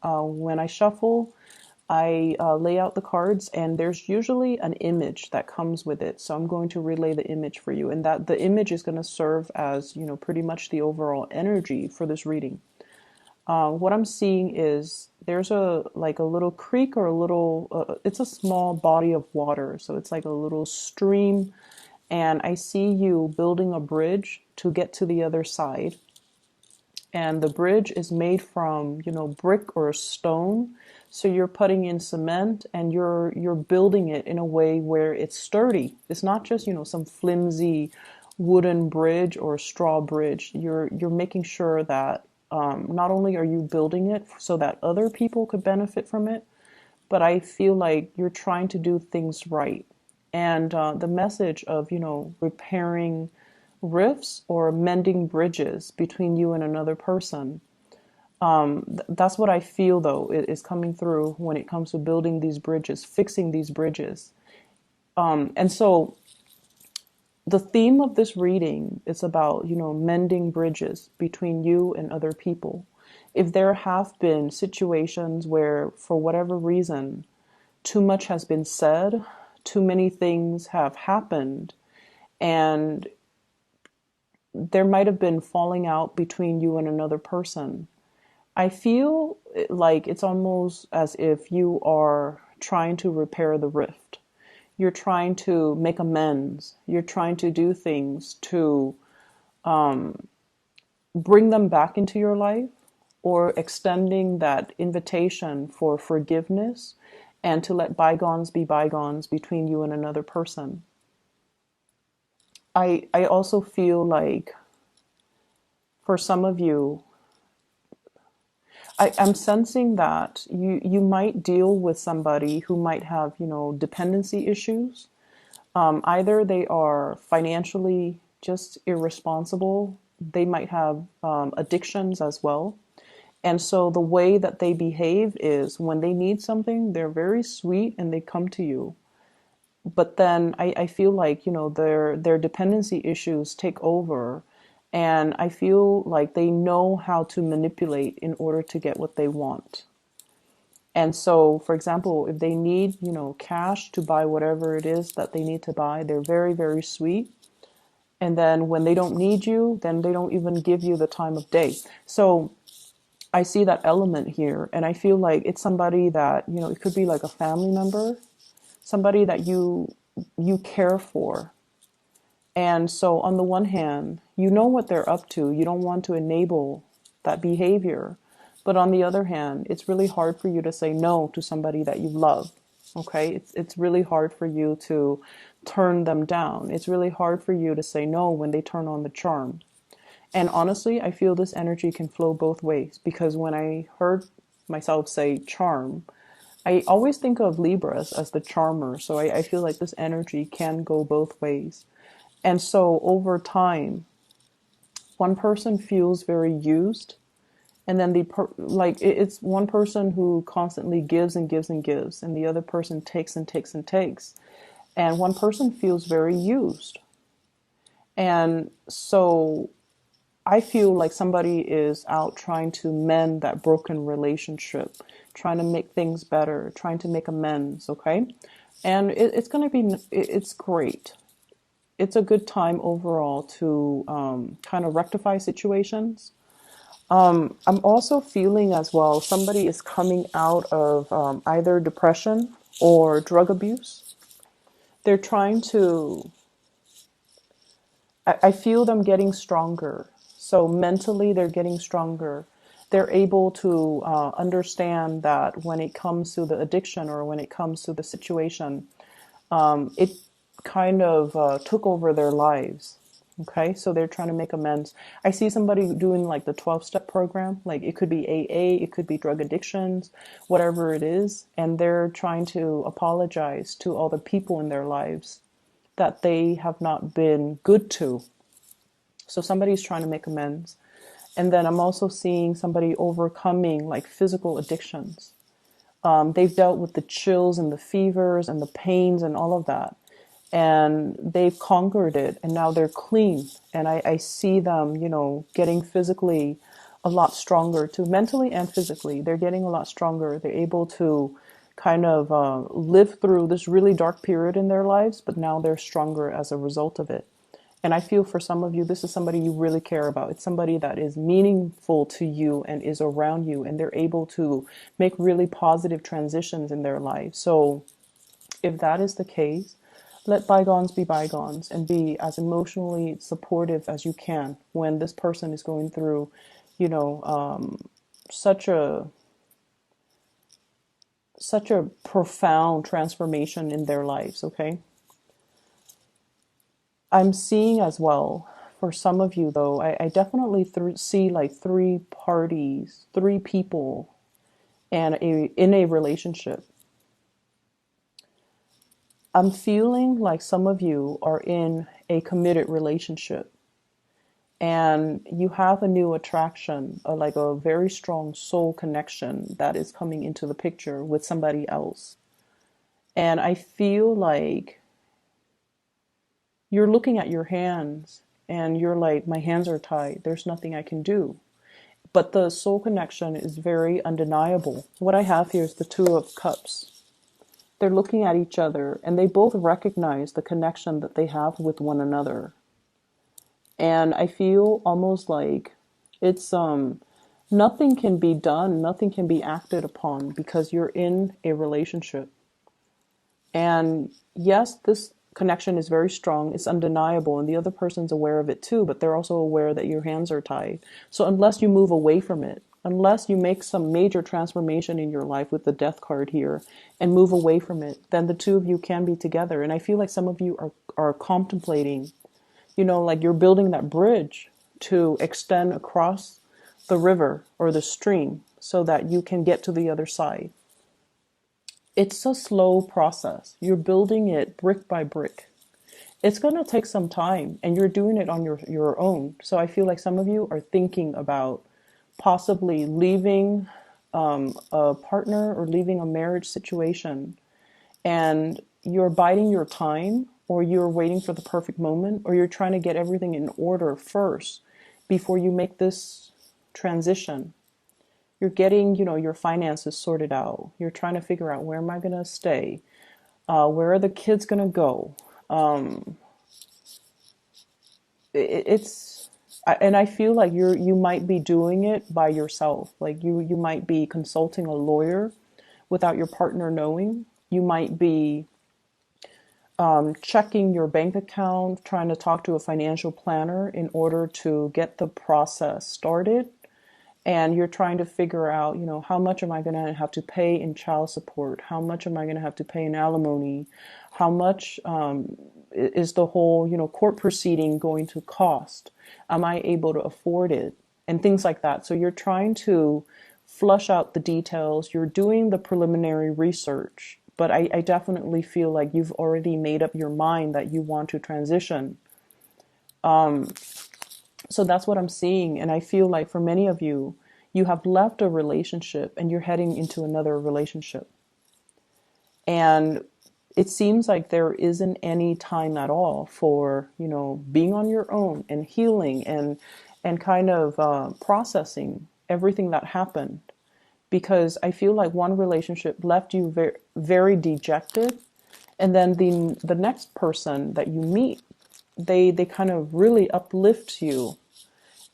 When I shuffle, I lay out the cards, and there's usually an image that comes with it. So I'm going to relay the image for you, and that the image is going to serve as, pretty much the overall energy for this reading. What I'm seeing is there's a little creek, or a little, it's a small body of water. So it's like a little stream, and I see you building a bridge to get to the other side. And the bridge is made from, brick or stone. So you're putting in cement, and you're building it in a way where it's sturdy. It's not just, some flimsy wooden bridge or straw bridge. You're making sure that not only are you building it so that other people could benefit from it, but I feel like you're trying to do things right. And the message of, repairing rifts or mending bridges between you and another person. That's what I feel, though, is coming through when it comes to building these bridges, fixing these bridges. And so the theme of this reading is about, mending bridges between you and other people. If there have been situations where, for whatever reason, too much has been said, too many things have happened, and there might have been falling out between you and another person, I feel like it's almost as if you are trying to repair the rift. You're trying to make amends. You're trying to do things to bring them back into your life, or extending that invitation for forgiveness and to let bygones be bygones between you and another person. I also feel like for some of you, I'm sensing that you might deal with somebody who might have, dependency issues. Either they are financially just irresponsible. They might have addictions as well. And so the way that they behave is, when they need something, they're very sweet and they come to you. But then I feel like, their dependency issues take over. And I feel like they know how to manipulate in order to get what they want. And so, for example, if they need, cash to buy whatever it is that they need to buy, they're very, very sweet. And then when they don't need you, then they don't even give you the time of day. So I see that element here. And I feel like it's somebody that, it could be like a family member, somebody that you care for. And so on the one hand, you know what they're up to. You don't want to enable that behavior. But on the other hand, it's really hard for you to say no to somebody that you love. Okay? It's really hard for you to turn them down. It's really hard for you to say no when they turn on the charm. And honestly, I feel this energy can flow both ways, because when I heard myself say charm, I always think of Libras as the charmer. So I feel like this energy can go both ways. And so over time, one person feels very used, and then it's one person who constantly gives and gives and gives, and the other person takes and takes and takes. And one person feels very used. And so I feel like somebody is out trying to mend that broken relationship, trying to make things better, trying to make amends, okay? And it's great. It's a good time overall to kind of rectify situations. I'm also feeling as well, somebody is coming out of either depression or drug abuse. They're trying to, I feel them getting stronger. So mentally, they're getting stronger. They're able to understand that when it comes to the addiction, or when it comes to the situation, it kind of took over their lives. Okay, so they're trying to make amends. I see somebody doing like the 12-step program. Like, it could be AA, it could be drug addictions, whatever it is. And they're trying to apologize to all the people in their lives that they have not been good to. So somebody's trying to make amends. And then I'm also seeing somebody overcoming like physical addictions. They've dealt with the chills and the fevers and the pains and all of that. And they've conquered it, and now they're clean. And I see them, getting physically a lot stronger too, mentally and physically. They're getting a lot stronger. They're able to kind of live through this really dark period in their lives, but now they're stronger as a result of it. And I feel for some of you, this is somebody you really care about. It's somebody that is meaningful to you and is around you, and they're able to make really positive transitions in their life. So if that is the case, let bygones be bygones and be as emotionally supportive as you can when this person is going through, you know, such a profound transformation in their lives. Okay. I'm seeing as well for some of you though, I definitely see like three parties, three people, and in a relationship. I'm feeling like some of you are in a committed relationship and you have a new attraction, like a very strong soul connection that is coming into the picture with somebody else. And I feel like you're looking at your hands and you're like, my hands are tied. There's nothing I can do. But the soul connection is very undeniable. What I have here is the Two of Cups. They're looking at each other and they both recognize the connection that they have with one another. And I feel almost like it's nothing can be done, nothing can be acted upon because you're in a relationship. And yes, this connection is very strong, it's undeniable, and the other person's aware of it too, but they're also aware that your hands are tied. So unless you move away from it, unless you make some major transformation in your life with the Death card here and move away from it, then the two of you can be together. And I feel like some of you are contemplating, you know, like you're building that bridge to extend across the river or the stream so that you can get to the other side. It's a slow process. You're building it brick by brick. It's going to take some time and you're doing it on your own. So I feel like some of you are thinking about possibly leaving a partner or leaving a marriage situation, and you're biding your time, or you're waiting for the perfect moment, or you're trying to get everything in order first before you make this transition. You're getting, you know, your finances sorted out. You're trying to figure out, where am I going to stay? Where are the kids going to go? And I feel like you might be doing it by yourself. Like you might be consulting a lawyer without your partner knowing. You might be checking your bank account, trying to talk to a financial planner in order to get the process started. And you're trying to figure out, you know, how much am I going to have to pay in child support? How much am I going to have to pay in alimony? How much is the whole, you know, court proceeding going to cost? Am I able to afford it? And things like that. So you're trying to flush out the details. You're doing the preliminary research. But I definitely feel like you've already made up your mind that you want to transition. So that's what I'm seeing. And I feel like for many of you, you have left a relationship and you're heading into another relationship. And it seems like there isn't any time at all for, you know, being on your own and healing and kind of processing everything that happened. Because I feel like one relationship left you very, very dejected. And then the next person that you meet, they kind of really uplift you.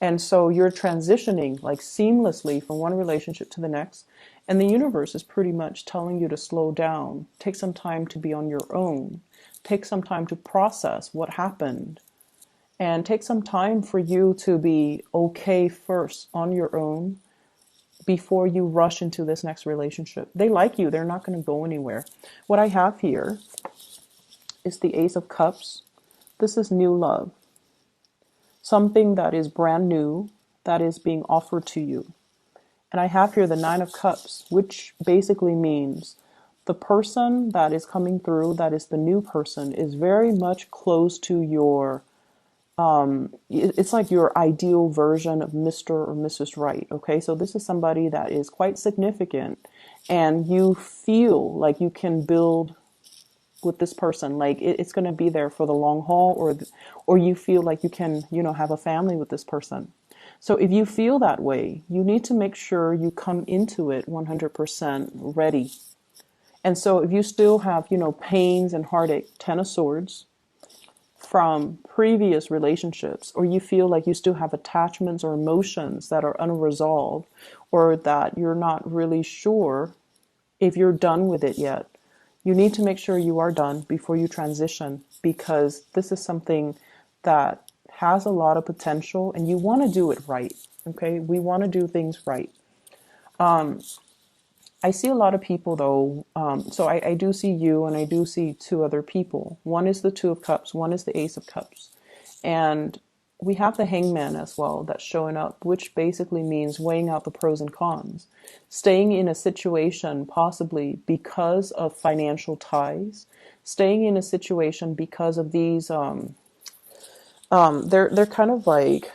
And so you're transitioning like seamlessly from one relationship to the next. And the universe is pretty much telling you to slow down, take some time to be on your own, take some time to process what happened, and take some time for you to be okay first on your own before you rush into this next relationship. They like you. They're not going to go anywhere. What I have here is the Ace of Cups. This is new love. Something that is brand new, that is being offered to you. And I have here the Nine of Cups, which basically means the person that is coming through, that is the new person, is very much close to your, it's like your ideal version of Mr. or Mrs. Right. Okay, so this is somebody that is quite significant and you feel like you can build with this person, like it's going to be there for the long haul, or you feel like you can, you know, have a family with this person. So if you feel that way, you need to make sure you come into it 100% ready. And so if you still have, pains and heartache, Ten of Swords, from previous relationships, or you feel like you still have attachments or emotions that are unresolved, or that you're not really sure if you're done with it yet, you need to make sure you are done before you transition, because this is something that has a lot of potential and you want to do it right. Okay, we want to do things right. I see a lot of people though. So I do see you, and I do see two other people. One is the Two of Cups, one is the Ace of Cups. And we have the Hangman as well that's showing up, which basically means weighing out the pros and cons. Staying in a situation possibly because of financial ties, staying in a situation because of these, they're kind of like,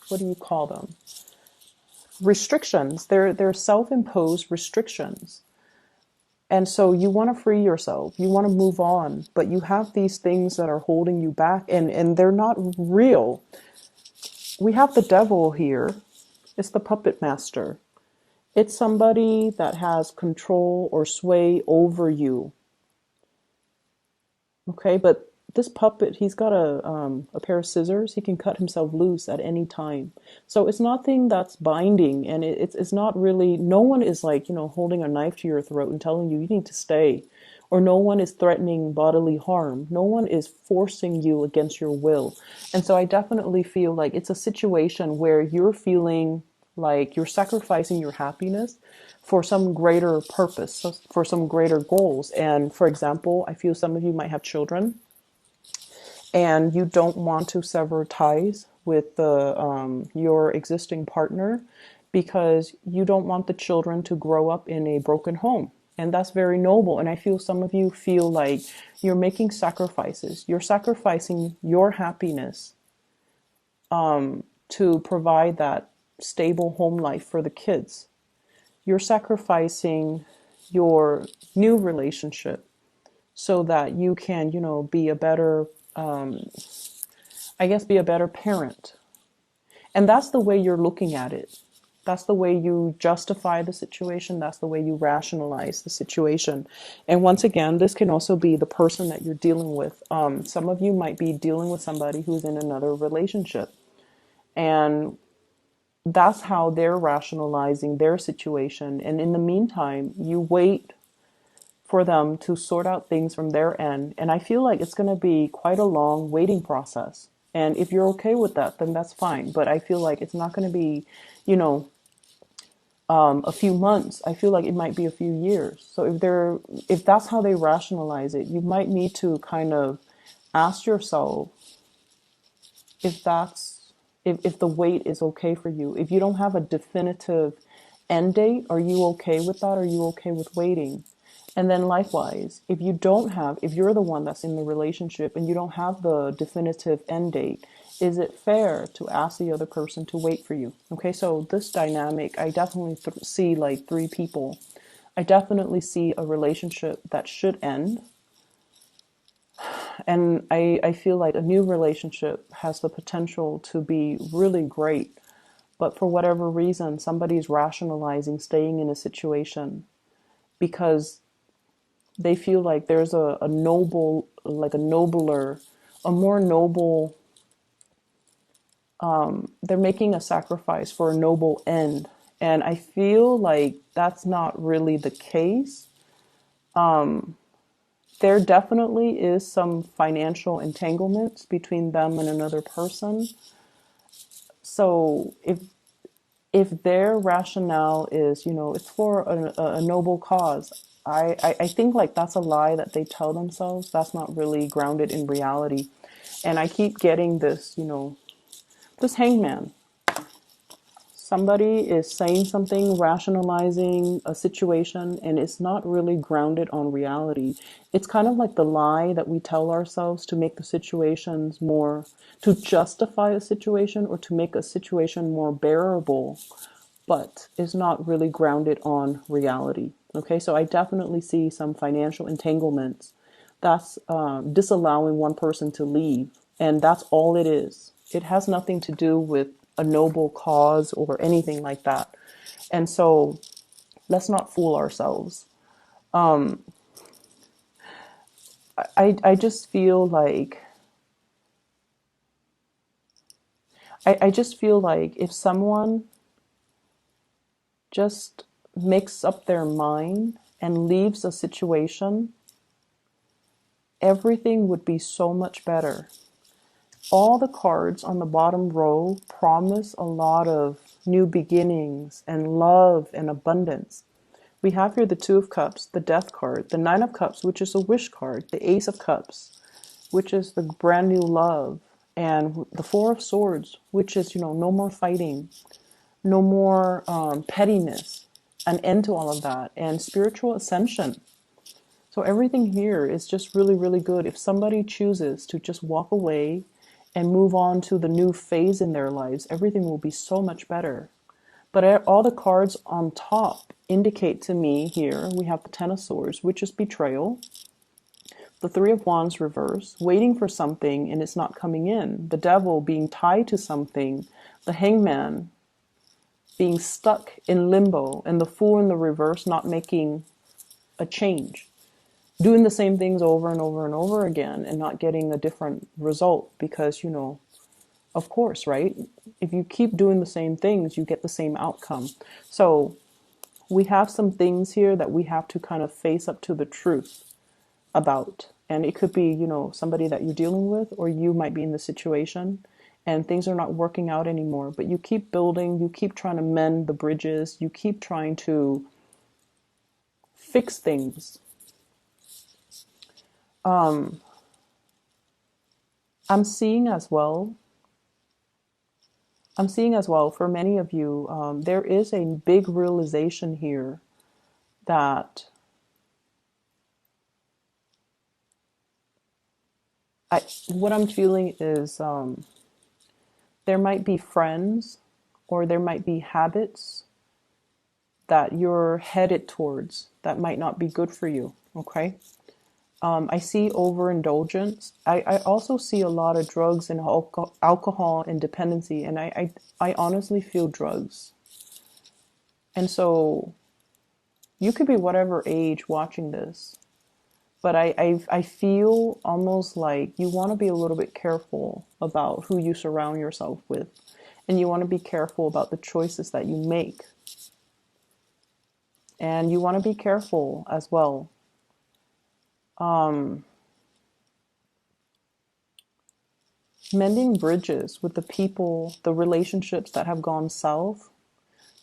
what do you call them? Restrictions. They're self-imposed restrictions. And so you want to free yourself, you want to move on, but you have these things that are holding you back, and they're not real. We have the Devil here. It's the puppet master. It's somebody that has control or sway over you. Okay, but this puppet, he's got a pair of scissors. He can cut himself loose at any time. So it's nothing that's binding, and it's not really, no one is like, holding a knife to your throat and telling you need to stay. Or no one is threatening bodily harm. No one is forcing you against your will. And so I definitely feel like it's a situation where you're feeling like you're sacrificing your happiness for some greater purpose, for some greater goals. And for example, I feel some of you might have children, and you don't want to sever ties with your existing partner because you don't want the children to grow up in a broken home. And that's very noble. And I feel some of you feel like you're making sacrifices. You're sacrificing your happiness to provide that stable home life for the kids. You're sacrificing your new relationship so that you can, be a better, be a better parent. And that's the way you're looking at it. That's the way you justify the situation. That's the way you rationalize the situation. And once again, this can also be the person that you're dealing with. Some of you might be dealing with somebody who's in another relationship. And that's how they're rationalizing their situation. And in the meantime, you wait for them to sort out things from their end. And I feel like it's going to be quite a long waiting process. And if you're okay with that, then that's fine. But I feel like it's not going to be, a few months. I feel like it might be a few years. So if that's how they rationalize it, you might need to kind of ask yourself if the wait is okay for you. If you don't have a definitive end date, are you okay with that? Are you okay with waiting? And then likewise, if you're the one that's in the relationship and you don't have the definitive end date, is it fair to ask the other person to wait for you? Okay, so this dynamic, I definitely see like three people. I definitely see a relationship that should end. And I feel like a new relationship has the potential to be really great. But for whatever reason, somebody's rationalizing staying in a situation because they feel like there's a more noble, they're making a sacrifice for a noble end. And I feel like that's not really the case. There definitely is some financial entanglements between them and another person. So if their rationale is, it's for a noble cause, I think like that's a lie that they tell themselves. That's not really grounded in reality. And I keep getting this, this hangman. Somebody is saying something, rationalizing a situation, and it's not really grounded on reality. It's kind of like the lie that we tell ourselves to make the situations to justify a situation or to make a situation more bearable, but is not really grounded on reality. Okay, so I definitely see some financial entanglements. That's disallowing one person to leave, and that's all it is. It has nothing to do with a noble cause or anything like that. And so let's not fool ourselves. I just feel like I just feel like if someone just makes up their mind and leaves a situation, everything would be so much better. All the cards on the bottom row promise a lot of new beginnings and love and abundance. We have here the Two of Cups, the Death card, the Nine of Cups, which is a wish card, the Ace of Cups, which is the brand new love, and the Four of Swords, which is, no more fighting, no more pettiness, an end to all of that, and spiritual ascension. So everything here is just really, really good. If somebody chooses to just walk away and move on to the new phase in their lives, everything will be so much better. But all the cards on top indicate to me here, we have the Ten of Swords, which is betrayal. The Three of Wands reverse, waiting for something and it's not coming in. The Devil being tied to something. The Hangman being stuck in limbo. And the Fool in the reverse not making a change. Doing the same things over and over and over again and not getting a different result because, of course, right? If you keep doing the same things, you get the same outcome. So we have some things here that we have to kind of face up to the truth about. And it could be, somebody that you're dealing with, or you might be in the situation and things are not working out anymore. But you keep building, you keep trying to mend the bridges, you keep trying to fix things. I'm seeing as well for many of you, there is a big realization here that what I'm feeling is there might be friends or there might be habits that you're headed towards that might not be good for you, okay? I see overindulgence. I also see a lot of drugs and alcohol and dependency, and I honestly feel drugs. And so you could be whatever age watching this, but I feel almost like you want to be a little bit careful about who you surround yourself with, and you want to be careful about the choices that you make. And you want to be careful as well. Mending bridges with the people, the relationships that have gone south,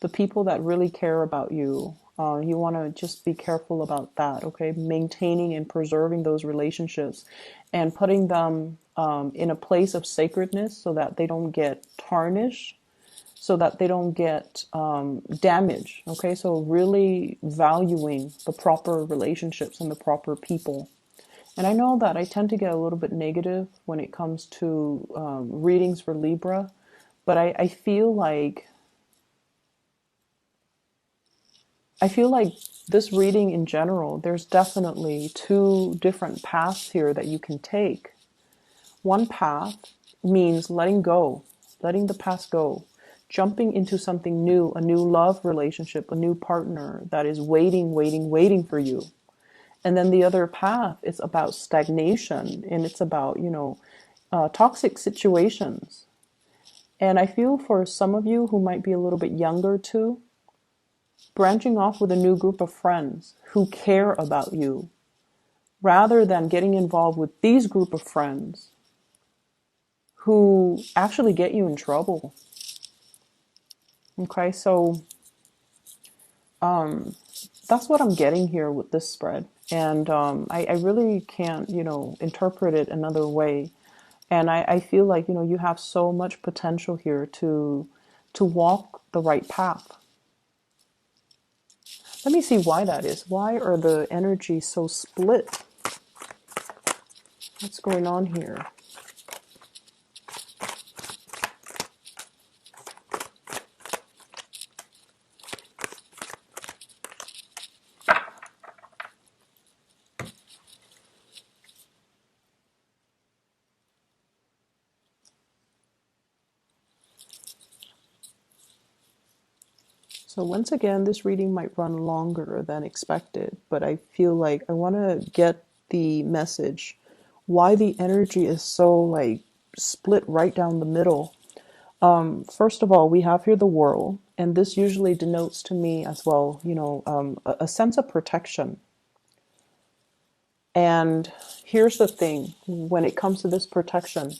the people that really care about you. You want to just be careful about that, okay? Maintaining and preserving those relationships and putting them in a place of sacredness so that they don't get tarnished, so that they don't get damaged, okay? So really valuing the proper relationships and the proper people. And I know that I tend to get a little bit negative when it comes to readings for Libra, but I feel like this reading in general, there's definitely two different paths here that you can take. One path means letting go, letting the past go, jumping into something new, a new love relationship, a new partner that is waiting for you. And then the other path is about stagnation, and it's about, toxic situations. And I feel for some of you who might be a little bit younger too, branching off with a new group of friends who care about you, rather than getting involved with these group of friends who actually get you in trouble. Okay, so that's what I'm getting here with this spread. And I really can't, interpret it another way. And I feel like, you have so much potential here to walk the right path. Let me see why that is. Why are the energies so split? What's going on here? So once again, this reading might run longer than expected, but I feel like I want to get the message why the energy is so like split right down the middle. First of all, we have here the world, and this usually denotes to me as well, a sense of protection. And here's the thing, when it comes to this protection,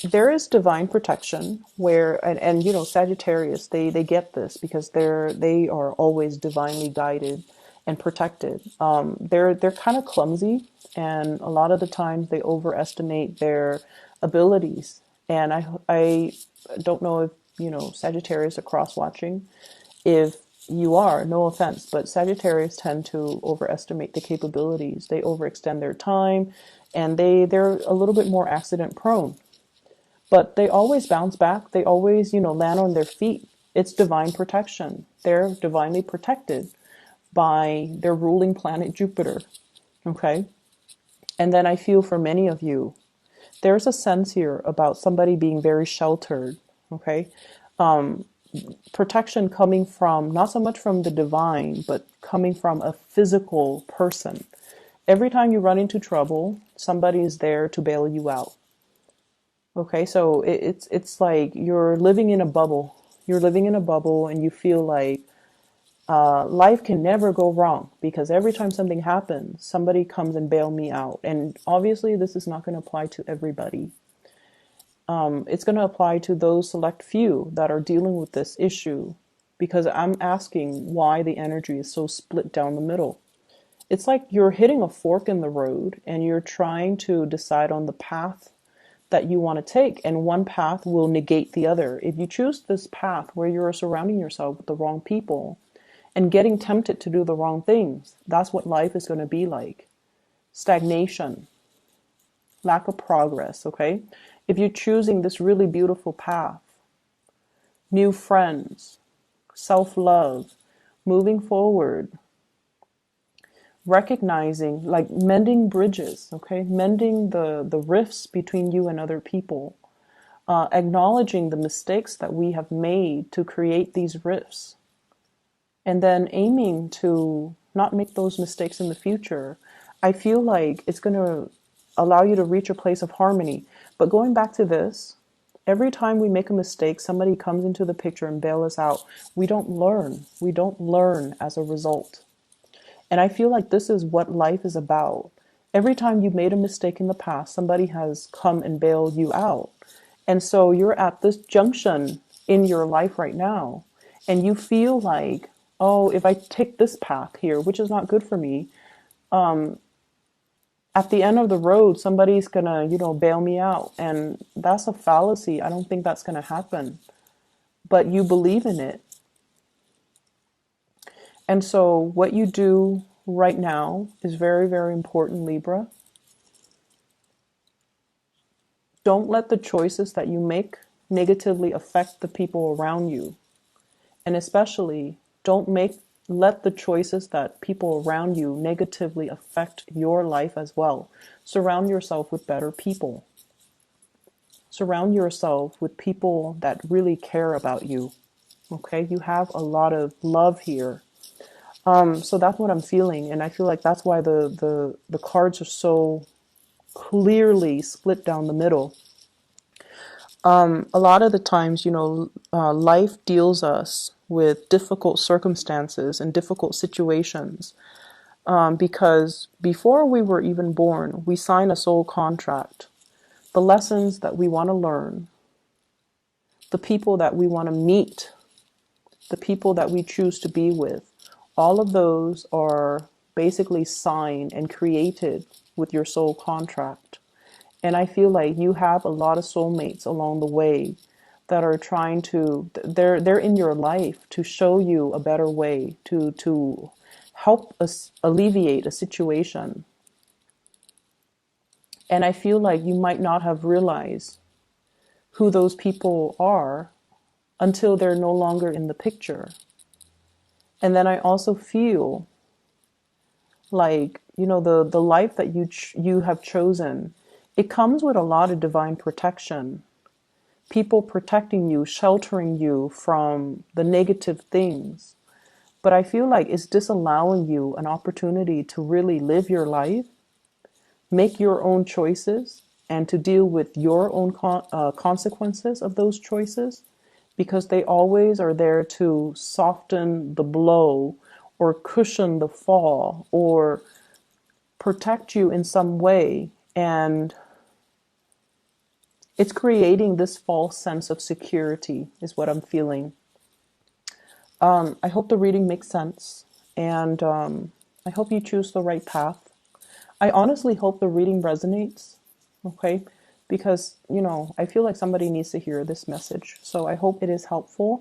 there is divine protection where, and Sagittarius, they get this because they are always divinely guided and protected. They're kind of clumsy, and a lot of the times they overestimate their abilities. And I don't know if Sagittarius are cross watching. If you are, no offense, but Sagittarius tend to overestimate the capabilities. They overextend their time, and they're a little bit more accident prone. But they always bounce back. They always, land on their feet. It's divine protection. They're divinely protected by their ruling planet Jupiter. Okay? And then I feel for many of you, there's a sense here about somebody being very sheltered. Okay? Protection coming from, not so much from the divine, but coming from a physical person. Every time you run into trouble, somebody is there to bail you out. Okay, so it's like you're living in a bubble. You're living in a bubble, and you feel like life can never go wrong because every time something happens, somebody comes and bail me out. And obviously, this is not going to apply to everybody. It's going to apply to those select few that are dealing with this issue, because I'm asking why the energy is so split down the middle. It's like you're hitting a fork in the road, and you're trying to decide on the path that you want to take, and one path will negate the other. If you choose this path where you're surrounding yourself with the wrong people and getting tempted to do the wrong things, that's what life is going to be like. Stagnation, lack of progress, okay? If you're choosing this really beautiful path, new friends, self-love, moving forward, recognizing, like mending bridges, okay? Mending the rifts between you and other people. Acknowledging the mistakes that we have made to create these rifts. And then aiming to not make those mistakes in the future. I feel like it's going to allow you to reach a place of harmony. But going back to this, every time we make a mistake, somebody comes into the picture and bail us out. We don't learn. We don't learn as a result. And I feel like this is what life is about. Every time you made a mistake in the past, somebody has come and bailed you out. And so you're at this junction in your life right now, and you feel like, oh, if I take this path here, which is not good for me, at the end of the road, somebody's gonna, bail me out. And that's a fallacy. I don't think that's gonna happen. But you believe in it. And so what you do right now is very, very important, Libra. Don't let the choices that you make negatively affect the people around you. And especially, don't let the choices that people around you negatively affect your life as well. Surround yourself with better people. Surround yourself with people that really care about you. Okay, you have a lot of love here. So that's what I'm feeling, and I feel like that's why the cards are so clearly split down the middle. A lot of the times, life deals us with difficult circumstances and difficult situations, because before we were even born, we sign a soul contract. The lessons that we want to learn, the people that we want to meet, the people that we choose to be with, all of those are basically signed and created with your soul contract. And I feel like you have a lot of soulmates along the way that are trying to, they're in your life to show you a better way, to help us alleviate a situation. And I feel like you might not have realized who those people are until they're no longer in the picture. And then I also feel like, the life that you have chosen, it comes with a lot of divine protection. people protecting you, sheltering you from the negative things. But I feel like it's disallowing you an opportunity to really live your life, make your own choices, and to deal with your own consequences of those choices, because they always are there to soften the blow or cushion the fall or protect you in some way. And it's creating this false sense of security, is what I'm feeling. I hope the reading makes sense, and I hope you choose the right path. I honestly hope the reading resonates, okay? Because, I feel like somebody needs to hear this message. So I hope it is helpful.